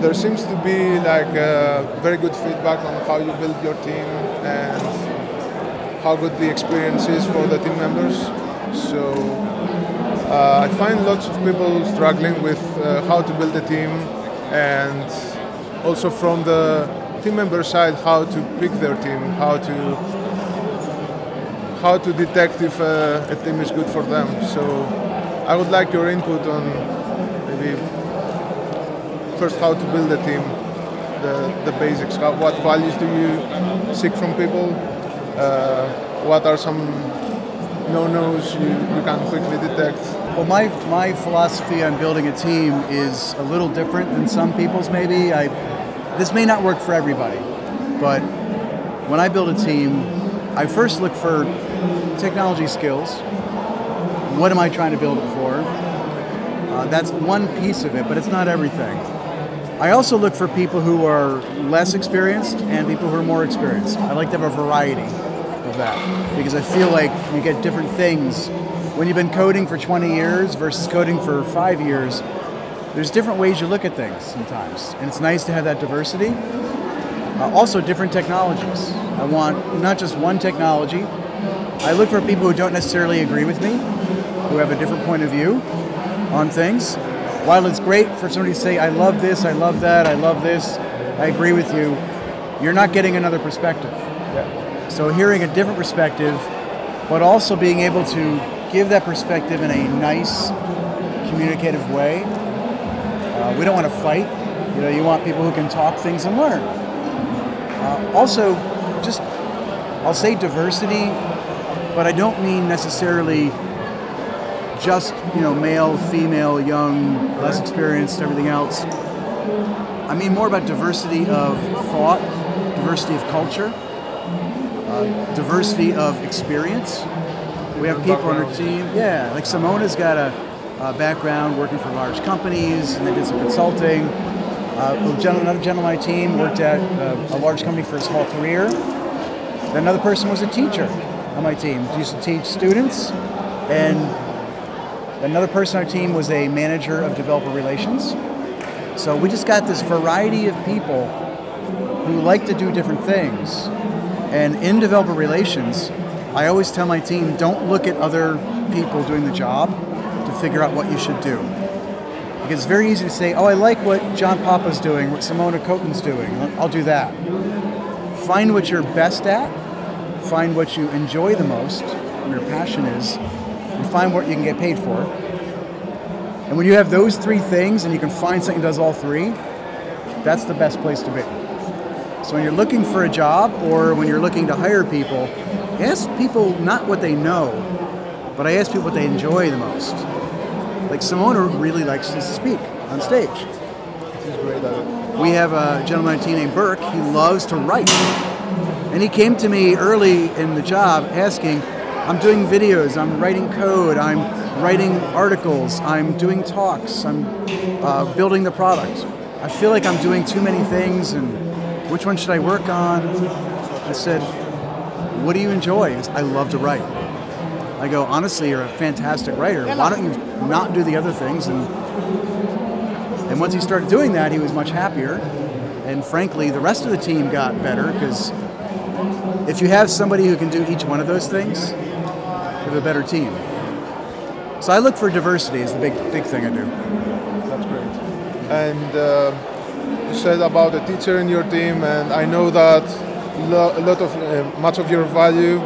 there seems to be like very good feedback on how you build your team and how good the experience is for the team members. So I find lots of people struggling with how to build a team, and also from the team member side, how to pick their team, how to detect if a team is good for them. So I would like your input on maybe first how to build a team, the basics. What values do you seek from people? What are some no-nos you can quickly detect? Well, my philosophy on building a team is a little different than some people's maybe. This may not work for everybody, but when I build a team, I first look for technology skills. What am I trying to build it for? That's one piece of it, but it's not everything. I also look for people who are less experienced and people who are more experienced. I like to have a variety of that because I feel like you get different things. When you've been coding for 20 years versus coding for 5 years, there's different ways you look at things sometimes, and it's nice to have that diversity. Also, different technologies. I want not just one technology. I look for people who don't necessarily agree with me, who have a different point of view on things. While it's great for somebody to say, I love this, I love that, I love this, I agree with you, you're not getting another perspective. Yeah. So hearing a different perspective, but also being able to give that perspective in a nice, communicative way. We don't want to fight. You know, you want people who can talk things and learn. Also, just, I'll say diversity, but I don't mean necessarily just, you know, male, female, young, less experienced, everything else. I mean more about diversity of thought, diversity of culture, diversity of experience. We have people on our team, yeah, like Simona's got a background working for large companies, and they did some consulting. Another gentleman on my team worked at a large company for his whole career. Then another person was a teacher on my team. He used to teach students, and another person on our team was a manager of developer relations. So we just got this variety of people who like to do different things. And in developer relations, I always tell my team, don't look at other people doing the job to figure out what you should do. Because it's very easy to say, oh, I like what John Papa's doing, what Simona Coton's doing, I'll do that. Find what you're best at, find what you enjoy the most, what your passion is, and find what you can get paid for. And when you have those three things and you can find something that does all three, that's the best place to be. So when you're looking for a job or when you're looking to hire people, ask people not what they know, but I ask people what they enjoy the most. Like Simona really likes to speak on stage. She's great at it. We have a gentleman on the team named Burke. He loves to write. And he came to me early in the job asking, I'm doing videos, I'm writing code, I'm writing articles, I'm doing talks, I'm building the product. I feel like I'm doing too many things, and which one should I work on? I said, what do you enjoy? He goes, I love to write. I go, honestly, you're a fantastic writer. Why don't you not do the other things? And once he started doing that, he was much happier. And frankly, the rest of the team got better, because if you have somebody who can do each one of those things, you have a better team. So I look for diversity is the big thing I do. That's great. And you said about a teacher in your team, and I know that much of your value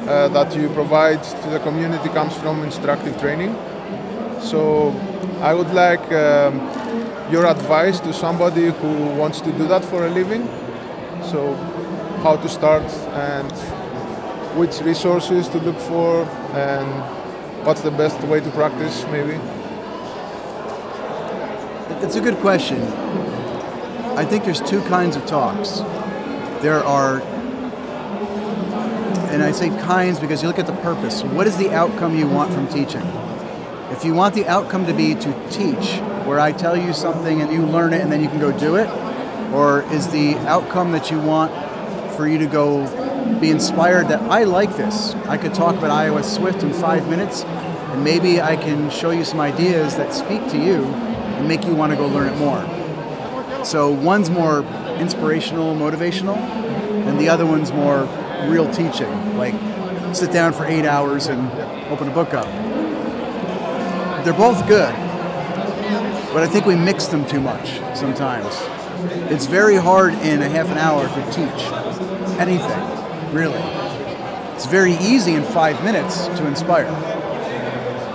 that you provide to the community comes from instructive training. So I would like your advice to somebody who wants to do that for a living. So how to start and which resources to look for and what's the best way to practice maybe? It's a good question. I think there's two kinds of talks. There are, and I say kinds because you look at the purpose. What is the outcome you want from teaching? If you want the outcome to be to teach, where I tell you something and you learn it and then you can go do it, or is the outcome that you want for you to go be inspired that I like this. I could talk about iOS Swift in 5 minutes, and maybe I can show you some ideas that speak to you and make you want to go learn it more. So one's more inspirational, motivational, and the other one's more real teaching, like sit down for 8 hours and open a book up. They're both good, but I think we mix them too much sometimes. It's very hard in a half an hour to teach anything, really. It's very easy in 5 minutes to inspire.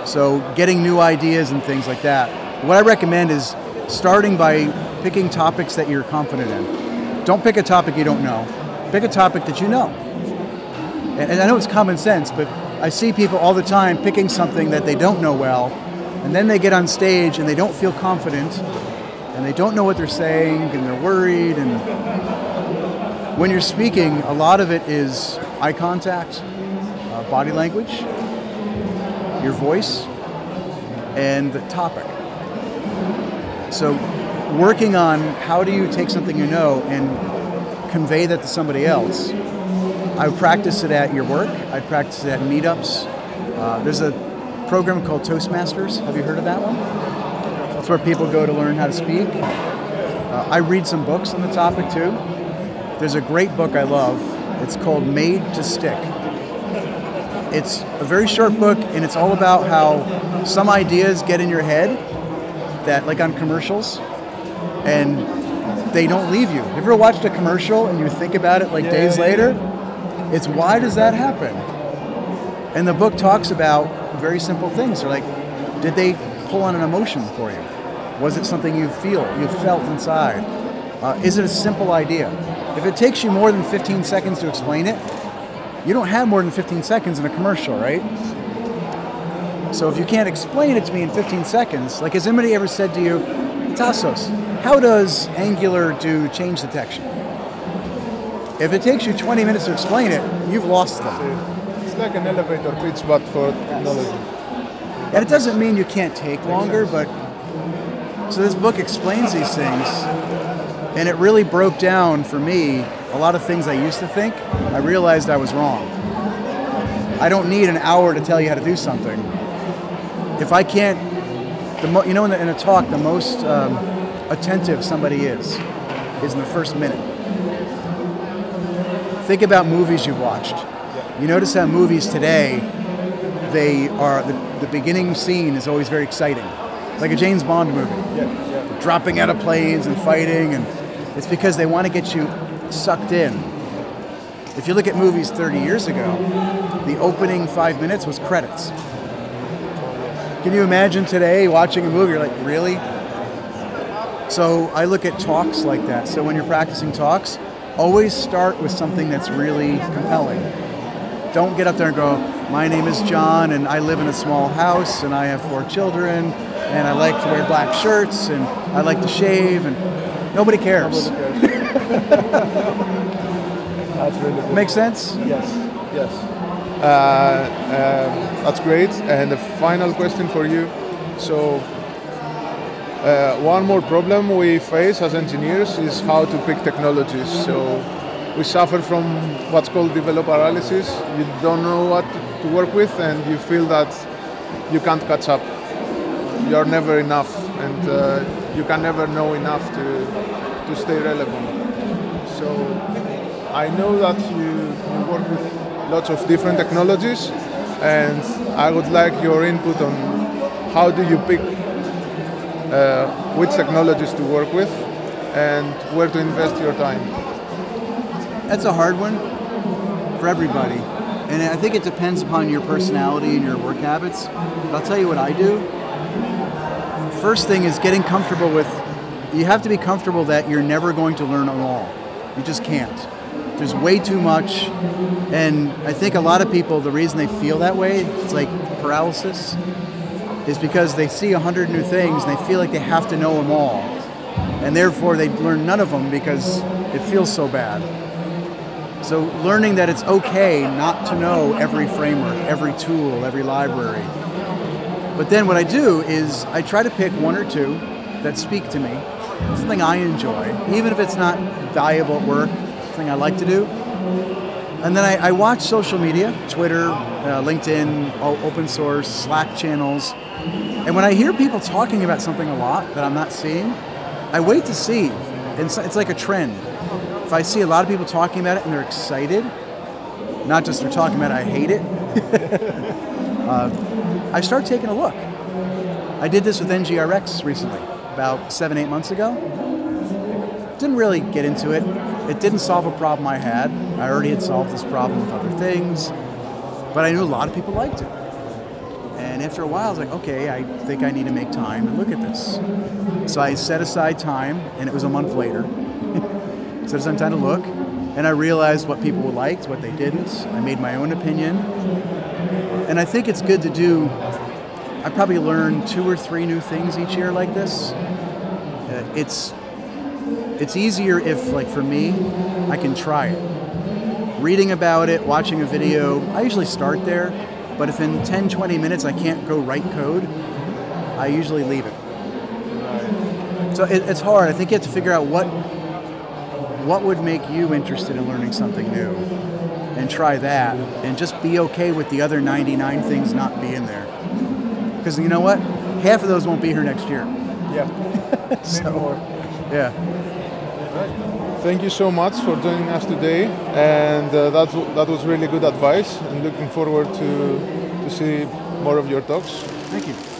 So getting new ideas and things like that. What I recommend is starting by picking topics that you're confident in. Don't pick a topic you don't know. Pick a topic that you know. And I know it's common sense, but I see people all the time picking something that they don't know well, and then they get on stage and they don't feel confident, and they don't know what they're saying, and they're worried. And when you're speaking, a lot of it is eye contact, body language, your voice, and the topic. So working on how do you take something you know and convey that to somebody else. I would practice it at your work. I practice it at meetups. There's a program called Toastmasters. Have you heard of that one? That's where people go to learn how to speak. I read some books on the topic too. There's a great book I love. It's called Made to Stick. It's a very short book, and it's all about how some ideas get in your head, that like on commercials, and they don't leave you. Have you ever watched a commercial and you think about it like days later? It's why does that happen? And the book talks about very simple things. They're like, did they pull on an emotion for you? Was it something you felt inside? Is it a simple idea? If it takes you more than 15 seconds to explain it, you don't have more than 15 seconds in a commercial, right? So if you can't explain it to me in 15 seconds, like has anybody ever said to you, Tassos, how does Angular do change detection? If it takes you 20 minutes to explain it, you've lost them. It's like an elevator pitch, but for technology. And it doesn't mean you can't take longer, but so this book explains these things, and it really broke down for me a lot of things I used to think. I realized I was wrong. I don't need an hour to tell you how to do something. If I can't, in a talk, the most attentive somebody is in the first minute. Think about movies you've watched. You notice how movies today, the beginning scene is always very exciting. Like a James Bond movie. Dropping out of planes and fighting, and it's because they want to get you sucked in. If you look at movies 30 years ago, the opening 5 minutes was credits. Can you imagine today watching a movie, you're like, really? So I look at talks like that. So when you're practicing talks, always start with something that's really compelling. Don't get up there and go, my name is John and I live in a small house and I have 4 children and I like to wear black shirts and I like to shave, and nobody cares. That's really good. Make sense? Yes. That's great. And the final question for you. So, one more problem we face as engineers is how to pick technologies. So, we suffer from what's called developer paralysis. You don't know what to work with, and you feel that you can't catch up. You're never enough, and you can never know enough to stay relevant. So, I know that you work with lots of different technologies, and I would like your input on how do you pick which technologies to work with and where to invest your time. That's a hard one for everybody, and I think it depends upon your personality and your work habits. But I'll tell you what I do. First thing is getting comfortable with, you have to be comfortable that you're never going to learn it all. You just can't. There's way too much, and I think a lot of people, the reason they feel that way, it's like paralysis, is because they see 100 new things and they feel like they have to know them all, and therefore they learn none of them because it feels so bad. So learning that it's okay not to know every framework, every tool, every library. But then what I do is I try to pick 1 or 2 that speak to me, something I enjoy, even if it's not valuable at work, something I like to do. And then I watch social media, Twitter, LinkedIn, open source, Slack channels. And when I hear people talking about something a lot that I'm not seeing, I wait to see, And so it's like a trend. If I see a lot of people talking about it and they're excited, not just they're talking about it, I hate it, I start taking a look. I did this with NGRX recently, about 7-8 months ago. Didn't really get into it. It didn't solve a problem I had. I already had solved this problem with other things, but I knew a lot of people liked it. And after a while, I was like, okay, I think I need to make time and look at this. So I set aside time, and it was a month later. Set aside time to look, and I realized what people liked, what they didn't. I made my own opinion. And I think it's good to do, I probably learn 2 or 3 new things each year like this. It's easier if, like for me, I can try it. Reading about it, watching a video, I usually start there, but if in 10, 20 minutes I can't go write code, I usually leave it. So it's hard. I think you have to figure out what would make you interested in learning something new, and try that, and just be okay with the other 99 things not being there. Because you know what? Half of those won't be here next year. Yeah, so, more. Yeah. Thank you so much for joining us today, and that was really good advice, and looking forward to see more of your talks. Thank you.